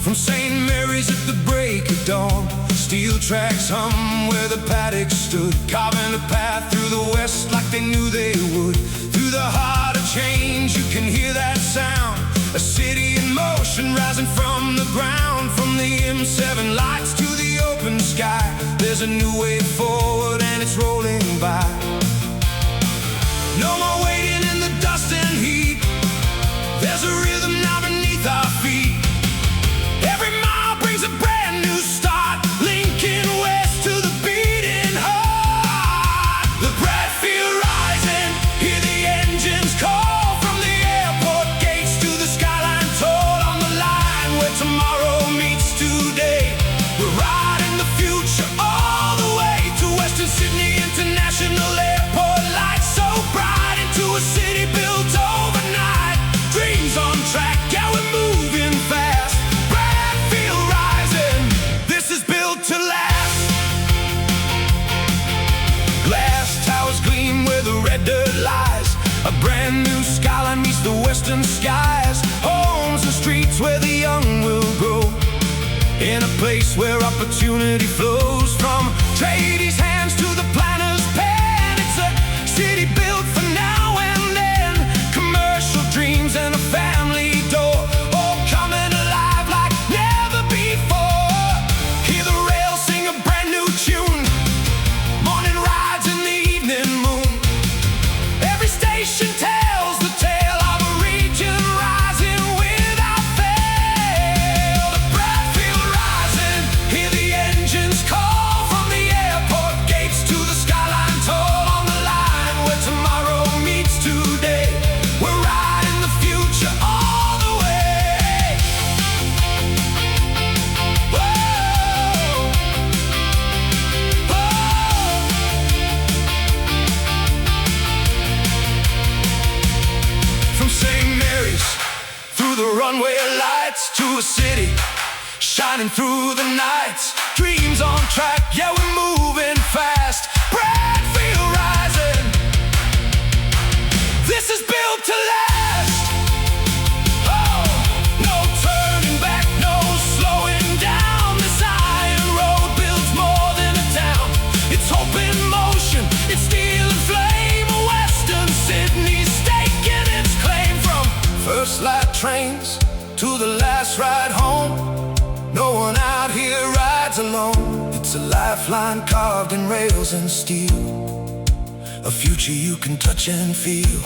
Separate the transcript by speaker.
Speaker 1: From St. Mary's at the break of dawn, steel tracks hum where the paddock stood, carving a path through the west like they knew they would. Through the heart of change you can hear that sound, a city in motion rising from the ground. From the M7 lights to the open sky, there's a new way forward and it's rolling by. No more waiting in the dust and heat, there's a rhythm now beneath our feet. Every mile brings a brand new start, linking west to the beating heart. The Bradfield rising, hear the engines call. From the airport gates to the skyline toll, on the line where tomorrow meets today. We're riding the future all the way to Western Sydney International Airport. Lights so bright into a city built overnight. Dreams on track, yeah, we're moving fast. Bradfield rising, this is built to last. Glass towers gleam where the red dirt lies, a brand new skyline meets the western skies. Homes and streets where the young will grow, in a place where opportunity flows. From tradies' hands to the planner's pen, it's a city built for now and then. Commercial dreams and a family door, all coming alive like never before. Hear the rails sing a brand new tune, morning rides in the evening moon. Every station tells the tale of a region rising without fail. The Bradfield rising, hear the engines call. From the airport gates to the skyline toll, on the line where tomorrow meets today. We're riding the future all the way. Whoa. Whoa. From St. Mary's through the runway lights to a city shining through the nights. Dreams on track, yeah, we're moving fast. Bradfield rising, this is built to last. Oh, no turning back, no slowing down. This iron road builds more than a town. It's hope in motion, it's steel and flame. Western Sydney's staking its claim. From first light trains to the last ride home, no one out here rides alone. It's a lifeline carved in rails and steel, a future you can touch and feel.